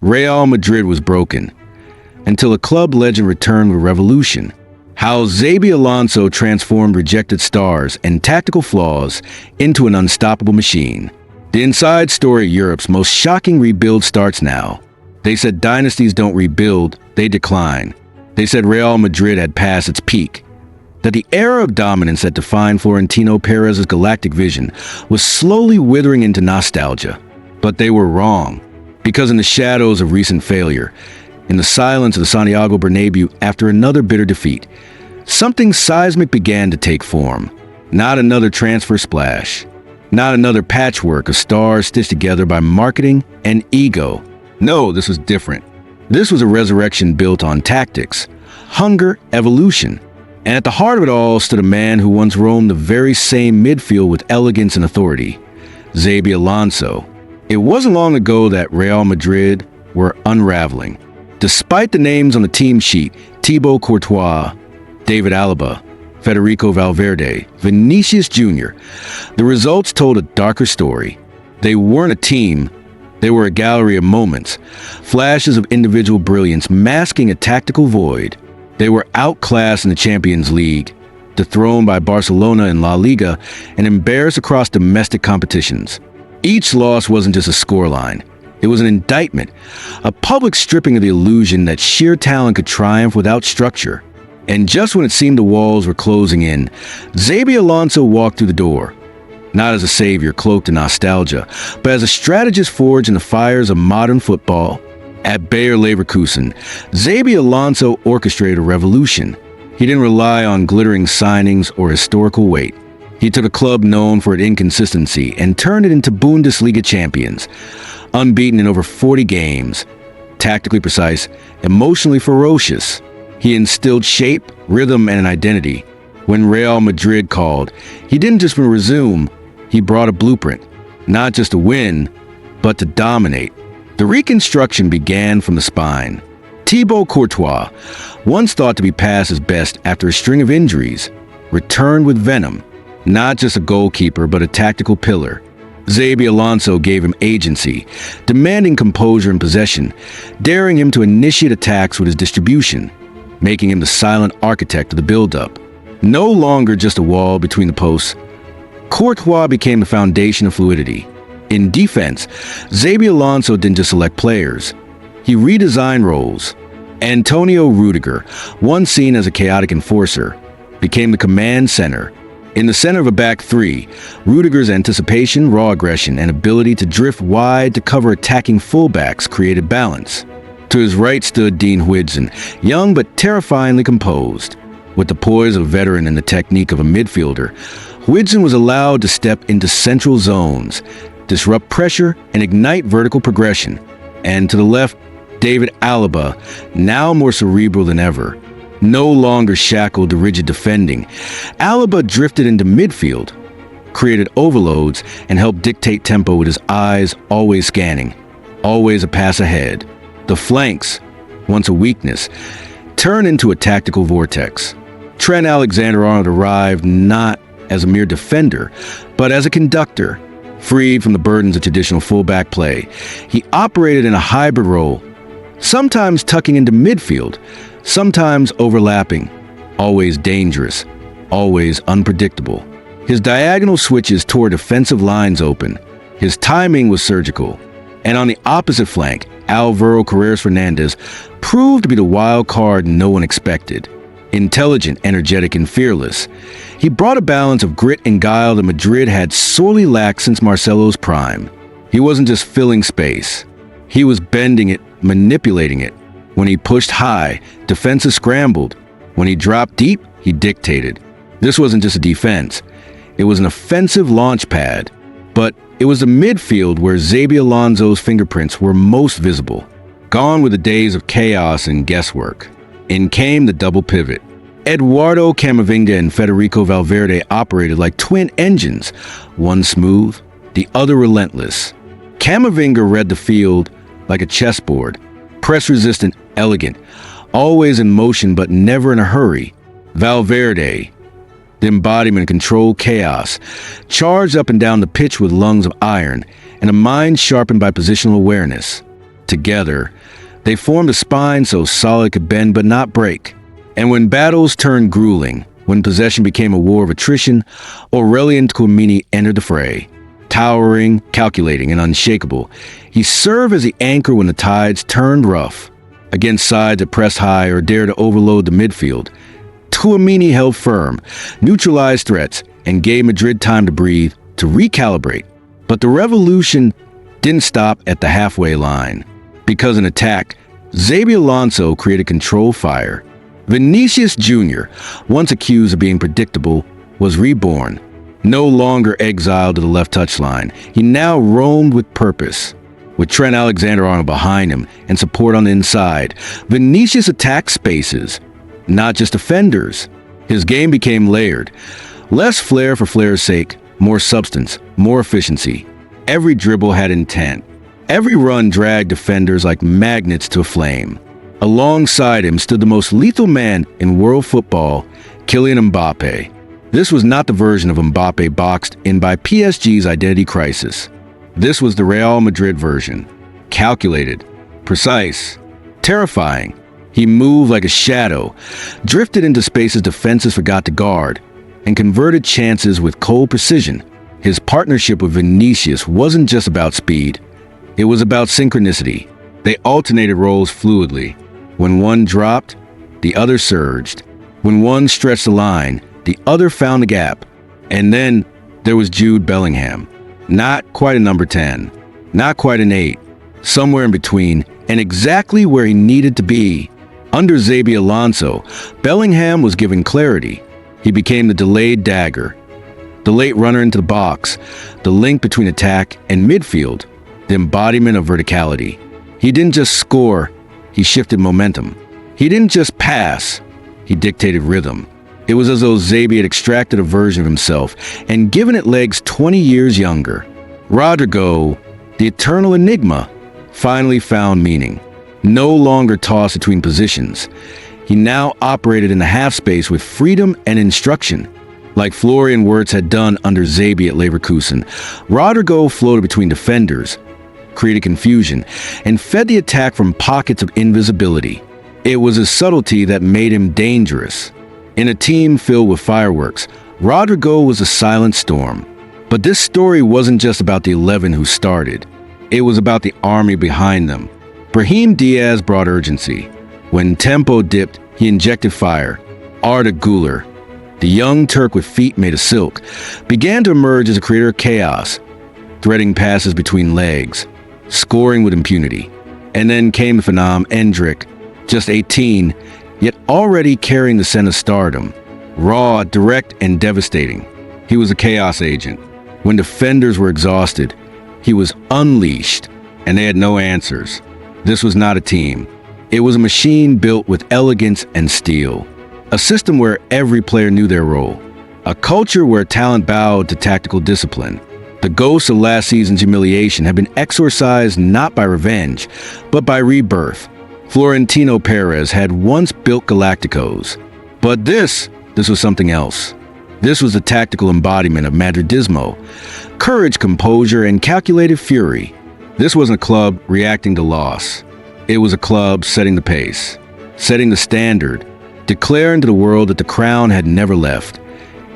Real Madrid was broken, until a club legend returned with revolution. How Xabi Alonso transformed rejected stars and tactical flaws into an unstoppable machine. The inside story of Europe's most shocking rebuild starts now. They said dynasties don't rebuild, they decline. They said Real Madrid had passed its peak. That the era of dominance that defined Florentino Perez's galactic vision was slowly withering into nostalgia. But they were wrong. Because in the shadows of recent failure, in the silence of the Santiago Bernabeu after another bitter defeat, something seismic began to take form. Not another transfer splash. Not another patchwork of stars stitched together by marketing and ego. No, this was different. This was a resurrection built on tactics, hunger, evolution. And at the heart of it all stood a man who once roamed the very same midfield with elegance and authority, Xabi Alonso. It wasn't long ago that Real Madrid were unraveling. Despite the names on the team sheet, Thibaut Courtois, David Alaba, Federico Valverde, Vinicius Jr., the results told a darker story. They weren't a team, they were a gallery of moments, flashes of individual brilliance masking a tactical void. They were outclassed in the Champions League, dethroned by Barcelona in La Liga, and embarrassed across domestic competitions. Each loss wasn't just a scoreline. It was an indictment, a public stripping of the illusion that sheer talent could triumph without structure. And just when it seemed the walls were closing in, Xabi Alonso walked through the door. Not as a savior cloaked in nostalgia, but as a strategist forged in the fires of modern football. At Bayer Leverkusen, Xabi Alonso orchestrated a revolution. He didn't rely on glittering signings or historical weight. He took a club known for its inconsistency and turned it into Bundesliga champions. Unbeaten in over 40 games, tactically precise, emotionally ferocious. He instilled shape, rhythm, and an identity. When Real Madrid called, he didn't just resume, he brought a blueprint. Not just to win, but to dominate. The reconstruction began from the spine. Thibaut Courtois, once thought to be past his best after a string of injuries, returned with venom. Not just a goalkeeper, but a tactical pillar. Xabi Alonso gave him agency, demanding composure and possession, daring him to initiate attacks with his distribution, making him the silent architect of the build-up. No longer just a wall between the posts, Courtois became the foundation of fluidity. In defense, Xabi Alonso didn't just select players. He redesigned roles. Antonio Rudiger, once seen as a chaotic enforcer, became the command center. In the center of a back three, Rudiger's anticipation, raw aggression, and ability to drift wide to cover attacking fullbacks created balance. To his right stood Dean Huijsen, young but terrifyingly composed. With the poise of a veteran and the technique of a midfielder, Huijsen was allowed to step into central zones, disrupt pressure, and ignite vertical progression. And to the left, David Alaba, now more cerebral than ever. No longer shackled to rigid defending, Alaba drifted into midfield, created overloads, and helped dictate tempo with his eyes always scanning, always a pass ahead. The flanks, once a weakness, turned into a tactical vortex. Trent Alexander-Arnold arrived not as a mere defender, but as a conductor. Freed from the burdens of traditional fullback play, he operated in a hybrid role, sometimes tucking into midfield, sometimes overlapping, always dangerous, always unpredictable. His diagonal switches tore defensive lines open. His timing was surgical. And on the opposite flank, Alvaro Carreras Fernandez proved to be the wild card no one expected. Intelligent, energetic, and fearless, he brought a balance of grit and guile that Madrid had sorely lacked since Marcelo's prime. He wasn't just filling space. He was bending it, manipulating it. When he pushed high, defenses scrambled. When he dropped deep, he dictated. This wasn't just a defense. It was an offensive launch pad. But it was the midfield where Xabi Alonso's fingerprints were most visible. Gone were the days of chaos and guesswork. In came the double pivot. Eduardo Camavinga and Federico Valverde operated like twin engines, one smooth, the other relentless. Camavinga read the field like a chessboard, press-resistant, elegant, always in motion but never in a hurry. Valverde, the embodiment of controlled chaos, charged up and down the pitch with lungs of iron and a mind sharpened by positional awareness. Together, they formed a spine so solid it could bend but not break. And when battles turned grueling, when possession became a war of attrition, Aurelien Tchouaméni entered the fray. Towering, calculating, and unshakable, he served as the anchor when the tides turned rough. Against sides that pressed high or dared to overload the midfield, Tchouaméni held firm, neutralized threats, and gave Madrid time to breathe, to recalibrate. But the revolution didn't stop at the halfway line. Because in attack, Xabi Alonso created controlled fire. Vinicius Jr., once accused of being predictable, was reborn. No longer exiled to the left touchline, he now roamed with purpose. With Trent Alexander-Arnold behind him and support on the inside, Vinicius attacked spaces, not just defenders. His game became layered. Less flair for flair's sake, more substance, more efficiency. Every dribble had intent. Every run dragged defenders like magnets to a flame. Alongside him stood the most lethal man in world football, Kylian Mbappe. This was not the version of Mbappe boxed in by PSG's identity crisis. This was the Real Madrid version. Calculated, precise, terrifying. He moved like a shadow, drifted into spaces defenses forgot to guard, and converted chances with cold precision. His partnership with Vinicius wasn't just about speed. It was about synchronicity. They alternated roles fluidly. When one dropped, the other surged. When one stretched the line, the other found the gap. And then there was Jude Bellingham. Not quite a number 10, not quite an 8, somewhere in between, and exactly where he needed to be. Under Xabi Alonso, Bellingham was given clarity. He became the delayed dagger, the late runner into the box, the link between attack and midfield, the embodiment of verticality. He didn't just score, he shifted momentum. He didn't just pass, he dictated rhythm. It was as though Xabi had extracted a version of himself and given it legs 20 years younger. Rodrigo, the eternal enigma, finally found meaning. No longer tossed between positions. He now operated in the half space with freedom and instruction. Like Florian Wirtz had done under Xabi at Leverkusen, Rodrigo floated between defenders, created confusion, and fed the attack from pockets of invisibility. It was his subtlety that made him dangerous. In a team filled with fireworks, Rodrigo was a silent storm. But this story wasn't just about the 11 who started. It was about the army behind them. Brahim Diaz brought urgency. When tempo dipped, he injected fire. Arda Güler, the young Turk with feet made of silk, began to emerge as a creator of chaos, threading passes between legs, scoring with impunity. And then came the phenom Endrick, just 18, yet already carrying the scent of stardom. Raw, direct, and devastating. He was a chaos agent. When defenders were exhausted, he was unleashed, and they had no answers. This was not a team. It was a machine built with elegance and steel. A system where every player knew their role. A culture where talent bowed to tactical discipline. The ghosts of last season's humiliation had been exorcised not by revenge, but by rebirth. Florentino Perez had once built Galacticos. But this was something else. This was the tactical embodiment of Madridismo. Courage, composure, and calculated fury. This wasn't a club reacting to loss. It was a club setting the pace, setting the standard, declaring to the world that the crown had never left.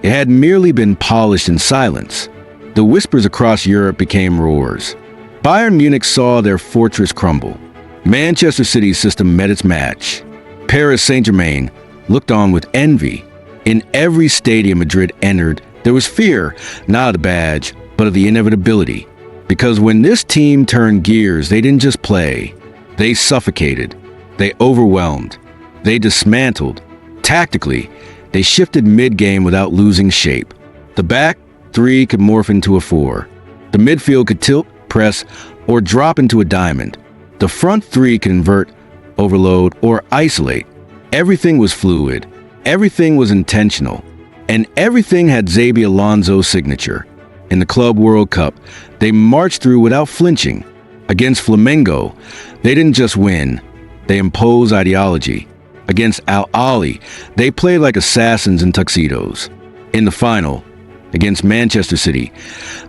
It had merely been polished in silence. The whispers across Europe became roars. Bayern Munich saw their fortress crumble. Manchester City's system met its match. Paris Saint-Germain looked on with envy. In every stadium Madrid entered, there was fear, not of the badge, but of the inevitability. Because when this team turned gears, they didn't just play. They suffocated. They overwhelmed. They dismantled. Tactically, they shifted mid-game without losing shape. The back three could morph into a 4. The midfield could tilt, press, or drop into a diamond. The front three could invert, overload, or isolate. Everything was fluid. Everything was intentional. And everything had Xabi Alonso's signature. In the Club World Cup, they marched through without flinching. Against Flamengo, they didn't just win, they imposed ideology. Against Al Ahly, they played like assassins in tuxedos. In the final, against Manchester City,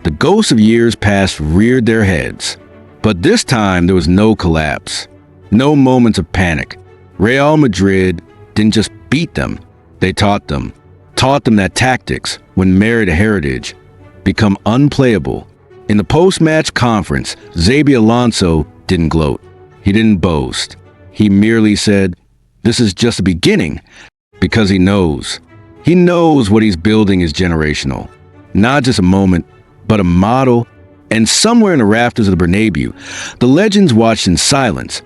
the ghosts of years past reared their heads. But this time there was no collapse, no moments of panic. Real Madrid didn't just beat them, they taught them that tactics, when married to heritage, become unplayable. In the post-match conference, Xabi Alonso didn't gloat. He didn't boast. He merely said, "This is just the beginning," because he knows. He knows what he's building is generational. Not just a moment, but a model. And somewhere in the rafters of the Bernabeu, the legends watched in silence.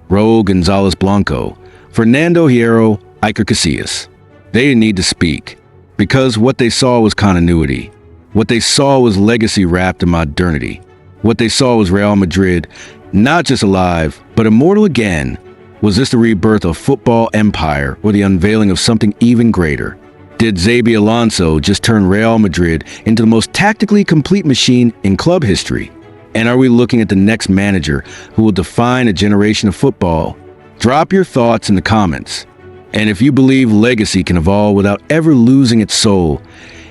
Raul Gonzalez Blanco, Fernando Hierro, Iker Casillas. They didn't need to speak, because what they saw was continuity. What they saw was legacy wrapped in modernity. What they saw was Real Madrid, not just alive, but immortal again. Was this the rebirth of football empire or the unveiling of something even greater? Did Xabi Alonso just turn Real Madrid into the most tactically complete machine in club history? And are we looking at the next manager who will define a generation of football? Drop your thoughts in the comments. And if you believe legacy can evolve without ever losing its soul,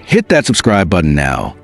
hit that subscribe button now.